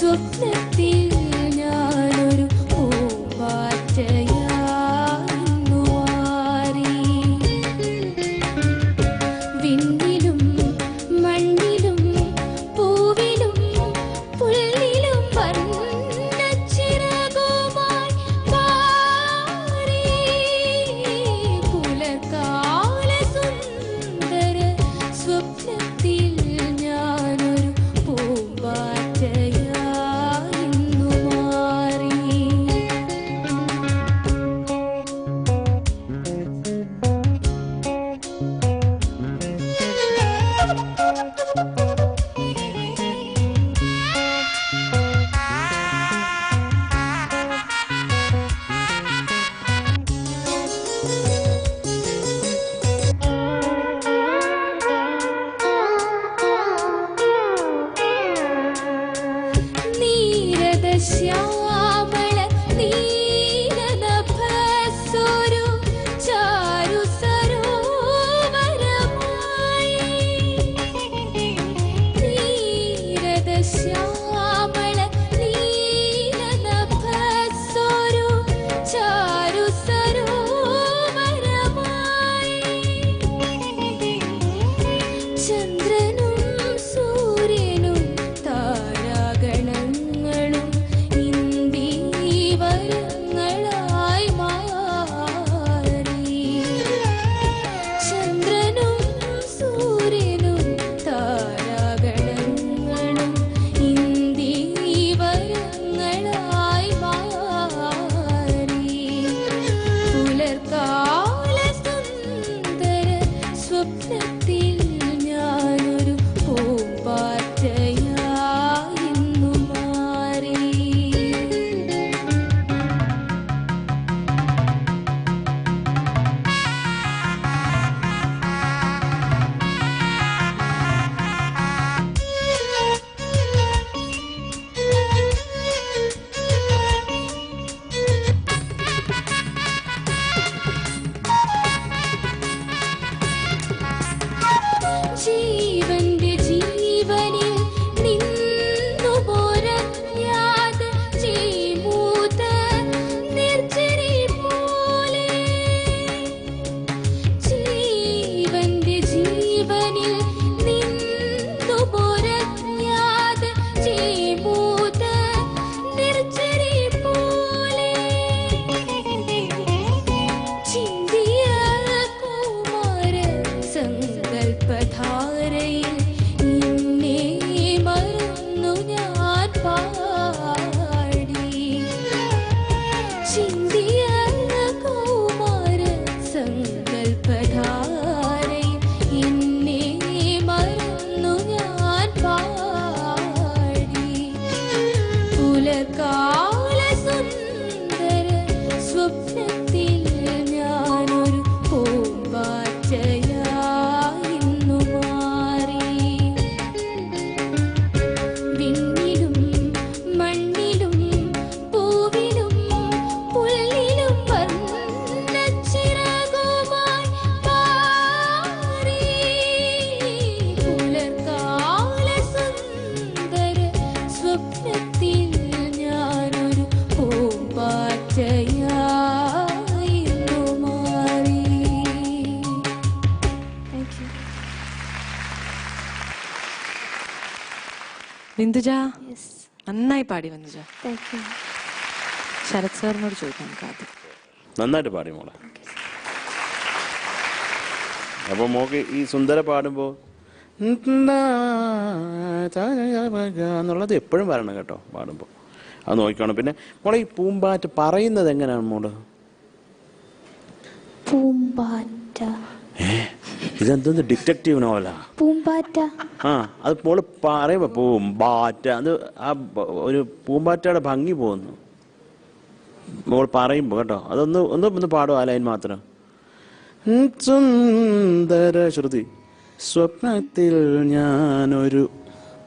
സ്വപ്നത്തിൽ ഞാനൊരു പൂമ്പാറ്റയായിരുന്നു മാറി. വിണ്ണിലും മണ്ണിലും പൂവിലും പുല്ലിലും വർണ്ണച്ചിറകുമായി പാറി. പുലർക്കാല സുന്ദര സ്വപ്നത്തിൽ ഞാനൊരു പൂമ്പാറ്റയായിരുന്നു മാറി. നീരദശ്യാമള നീലനഭസ്സൊരു ചാരു സരോവരമായി. നീരദശ്യാമള നീലനഭസ്സൊരു ചാരു സരോവരമായി. ചന്ദ്രനും സൂര്യനും താരാഗണങ്ങളും ഇന്ദീവരങ്ങളായി മാറി. ചന്ദ്രനും സൂര്യനും താരാഗണങ്ങളും ഇന്ദീവരങ്ങളായി മാറി. പുലർക്കാല സുന്ദര സ്വപ്നത്തിൽ ഞാനൊരു പൂമ്പാറ്റയായിരുന്നു മാറി. ജീവന്റെ ജീവനിൽ നിന്നു പോരഞ്ഞാതെ ജീമൂത നിർജ്ജരി പോലെ. ജീവന്റെ ജീവനിൽ നിന്നു പോരഞ്ഞാതെ ജീമൂത നിർജ്ജരി പോലെ. ചിന്തിയ കുമാര സങ്കൽപ്പധാരയിൽ നിന്നെ മറന്നു ഞാൻ പാടി. ചിന്തിയ കുമാര സങ്കൽപ്പധാരയിൽ നിന്നെ മറന്നു ഞാൻ പാടി. പുലർക്കാല സുന്ദര സ്വപ്നത്തിൽ ഞാനൊരു പൂമ്പാറ്റയായിരുന്നു മാറി. വിണ്ണിലും മണ്ണിലും പൂവിലും പുല്ലിലും വർണ്ണച്ചിറകുമായി പാറി. പുലർക്കാല സുന്ദര സ്വപ്നത്തിൽ ഞാനൊരു പൂമ്പാറ്റയായിരുന്നു മാറി. Thank you. ബിന്ദുജ Yes. നന്നായി പാടി. Binduja, Thank you. ശരത് സാറിനോട് ചോദിക്കാം നമുക്ക് ആദ്യം. നന്നായിട്ട് പാടി മോളെ. അപ്പോൾ മോക്ക് ഈ സുന്ദര പാടുമ്പോൾ എന്നുള്ളത് എപ്പോഴും വരണം കേട്ടോ പാടുമ്പോൾ. അത് നോക്കിക്കോണം. പിന്നെ മോളെ ഈ പൂമ്പാറ്റ പറയുന്നത് എങ്ങനെയാണ് മോള്? പൂമ്പാറ്റ. ഇതെന്തൊന്ന് ഡിറ്റക്റ്റീവ് നോവലാ? പൂമ്പാറ്റ. ആ, അത് മോള് പറയുമ്പോ പൂമ്പാറ്റ, അത് ആ ഒരു പൂമ്പാറ്റയുടെ ഭംഗി പോകുന്നു മോൾ പറയുമ്പോ കേട്ടോ. അതൊന്ന് ഒന്ന് പാടും ആ ലൈൻ മാത്രം. സുന്ദര ശ്രുതി സ്വപ്നത്തിൽ ഞാനൊരു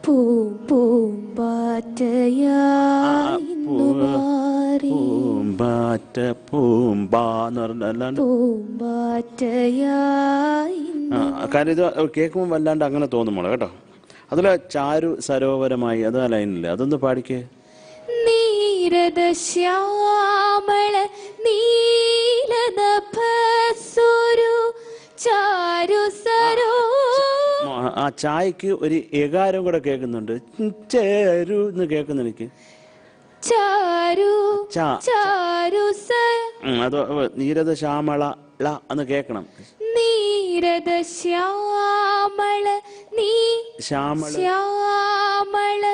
പൂമ്പാറ്റയായിരുന്നു മാറി. പൂമ്പാറ്റ പൂമ്പാന്ന് പറഞ്ഞല്ലാണ്ട് പൂമ്പാറ്റയായി. കാര്യം ഇത് കേൾക്കുമ്പോൾ വല്ലാണ്ട് അങ്ങനെ തോന്നും മോളെ കേട്ടോ. അതിലെ ചാരു സരോവരമായി അത് ആ ലൈനില്ലേ, അതൊന്ന് പാടിക്കേ. നീരദ ശ്യാമള നീലനഭസ്സുരു ചാരു സരോ. ആ ചായക്ക് ഒരു ഏകാരം കൂടെ കേൾക്കുന്നുണ്ട്, ചേരു എന്ന് കേൾക്കുന്നു എനിക്ക്. ചാരു ചാരു അത് നീരദ ശ്യാമള ള എന്ന് കേൾക്കണം. നീരദ ശ്യാമള നീ ശ്യാമള ശ്യാമള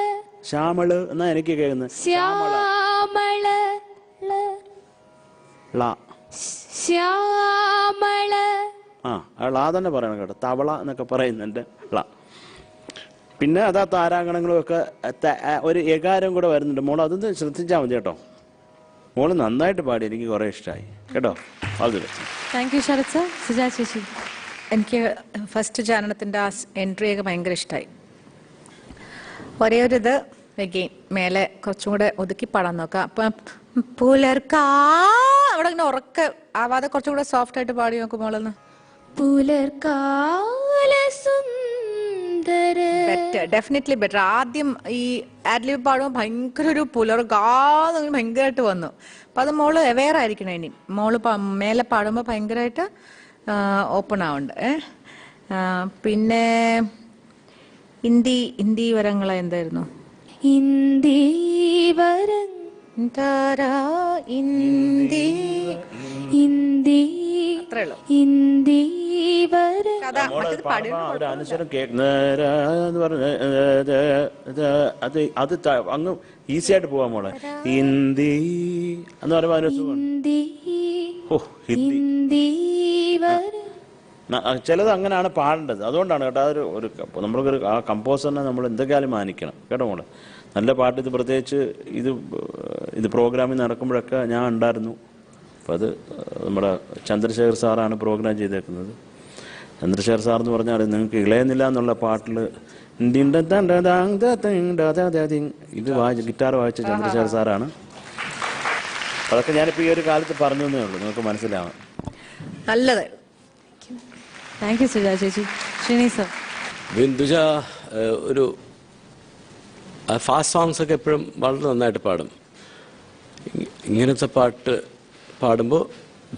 ശ്യാമള് എന്നാ എനിക്ക് കേൾക്കുന്നത്. ശ്യാമള ള ശ്യാമള. ആ ള തന്നെ പറയണം കേട്ടോ, തവള എന്നൊക്കെ പറയുന്നുണ്ട് ള. പിന്നെ അതാ താരാഗണങ്ങളും ഒക്കെ ഒരു ഏകാരം കൂടെ വരുന്നുണ്ട്. മോൾ അതൊന്ന് ശ്രദ്ധിച്ചാൽ മതി കേട്ടോ. മോള് നന്നായിട്ട് പാടി, എനിക്ക് കുറെ ഇഷ്ടമായി കേട്ടോ. അത് thank you Sharath sir. Suja ചേച്ചി. എനിക്ക് ഫസ്റ്റ് ചാനലത്തിൻ്റെ ആ എൻട്രി ഒക്കെ ഭയങ്കര ഇഷ്ടമായി. ഒരേ ഒരു ഇത് വെഗെയിൻ മേലെ കുറച്ചും കൂടെ ഒതുക്കി പാടാൻ നോക്കാം. അപ്പം പുലർക്കാ അവിടെ ഇങ്ങനെ ഉറക്കെ ആവാതെ കുറച്ചും കൂടെ സോഫ്റ്റ് ആയിട്ട് പാടി നോക്കും മോളെന്ന്. പുലർക്കാല സുന്ദര. Better, definitely better. ആദ്യം ഈ ആഡ്ലിബ് പാടുമ്പോൾ ഭയങ്കര ഒരു പുലർക്കാന്ന് ഭയങ്കരമായിട്ട് വന്നു. അപ്പം അത് മോള് അവെയർ ആയിരിക്കണം. ഇനി മോള് മേലെ പാടുമ്പോൾ ഭയങ്കരമായിട്ട് ഓപ്പൺ ആവുന്നുണ്ട്. പിന്നെ ഹിന്ദി വരങ്ങളെ എന്തായിരുന്നു? ഹിന്ദി വരം ഹിന്ദി അത്രേ ഉള്ളൂ. ഹിന്ദി വരം. കഥ മറ്റേത് പാടി അനുസരം കേൾക്കുന്ന പറഞ്ഞ അത് അങ്ങ് ഈസി ആയിട്ട് പോവാ മോളെ. ഹിന്ദി എന്ന് പറയുമ്പോ ഹിന്ദി ഓ ഹിന്ദി വരം. ചിലത് അങ്ങനെയാണ് പാടേണ്ടത്. അതുകൊണ്ടാണ് കേട്ടോ അതൊരു ഒരു നമ്മൾക്കൊരു ആ കമ്പോസറിനെ നമ്മൾ എന്തൊക്കെയാലും മാനിക്കണം കേട്ടോ മോളെ. നല്ല പാട്ട്. ഇത് പ്രത്യേകിച്ച് ഇത് പ്രോഗ്രാമിൽ നടക്കുമ്പോഴൊക്കെ ഞാൻ ഉണ്ടായിരുന്നു. അപ്പം അത് നമ്മുടെ ചന്ദ്രശേഖർ സാറാണ് പ്രോഗ്രാം ചെയ്തേക്കുന്നത്. ചന്ദ്രശേഖർ സാർ എന്ന് പറഞ്ഞാൽ നിങ്ങൾക്ക് ഇളയുന്നില്ല എന്നുള്ള പാട്ടിൽ ഇത് ഗിറ്റാർ വായിച്ച ചന്ദ്രശേഖർ സാറാണ്. അതൊക്കെ ഞാനിപ്പോൾ ഈ ഒരു കാലത്ത് പറഞ്ഞു എന്നേ ഉള്ളൂ, നിങ്ങൾക്ക് മനസ്സിലാവാം. നല്ലത്. താങ്ക് യു സുജാ ചേച്ചി. ശ്രീനി സർ. ബിന്ദുജ ഒരു ഫാസ്റ്റ് സോങ്സ് ഒക്കെ എപ്പോഴും വളരെ നന്നായിട്ട് പാടും. ഇങ്ങനത്തെ പാട്ട് പാടുമ്പോൾ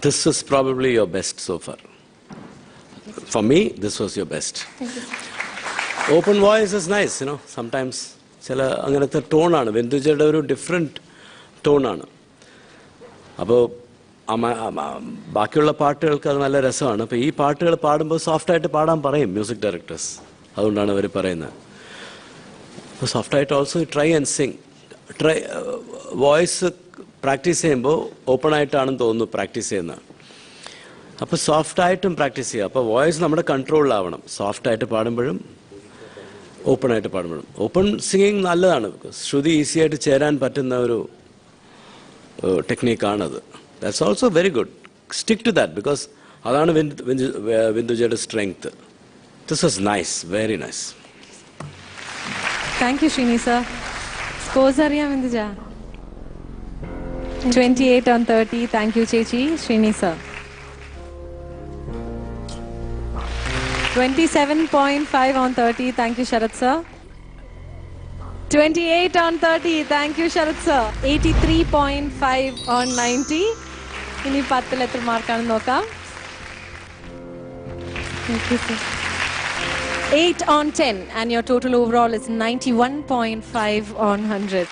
this is probably your best so far. For me this was your best. Open voice is nice, you know. Sometimes ചില അങ്ങനത്തെ ടോണാണ്. ബിന്ദുജയുടെ ഒരു ഡിഫറെൻറ്റ് ടോണാണ്. അപ്പോൾ ബാക്കിയുള്ള പാട്ടുകൾക്ക് അത് നല്ല രസമാണ്. അപ്പോൾ ഈ പാട്ടുകൾ പാടുമ്പോൾ സോഫ്റ്റായിട്ട് പാടാൻ പറയും മ്യൂസിക് ഡയറക്ടേഴ്സ്. അതുകൊണ്ടാണ് അവർ പറയുന്നത്. അപ്പോൾ സോഫ്റ്റായിട്ട് also try and Singh. Voice practice ചെയ്യുമ്പോൾ ഓപ്പൺ ആയിട്ടാണെന്ന് തോന്നുന്നു പ്രാക്ടീസ് ചെയ്യുന്നത്. അപ്പോൾ സോഫ്റ്റായിട്ടും പ്രാക്ടീസ് ചെയ്യുക. അപ്പോൾ വോയിസ് നമ്മുടെ കൺട്രോളിലാവണം. സോഫ്റ്റായിട്ട് പാടുമ്പോഴും ഓപ്പൺ ആയിട്ട് പാടുമ്പോഴും. ഓപ്പൺ സിംഗിങ് നല്ലതാണ്. ശ്രുതി ഈസി ആയിട്ട് ചേരാൻ പറ്റുന്ന ഒരു ടെക്നീക്കാണത്. That's also very good. Stick to that because adana Bindujayude strength. This was nice, very nice. Thank you Srini sir. Scores അറിയാം Binduja. 28 on 30. Thank you Chechi. Srini sir. 27.5 on 30. Thank you Sharat sir. 28 on 30. Thank you Sharat sir. 83.5 on 90. ഇനി 10 എത്ര മാർക്കാണെന്ന് നോക്കാം. 8 on 10 and your total overall is 91.5 on 100.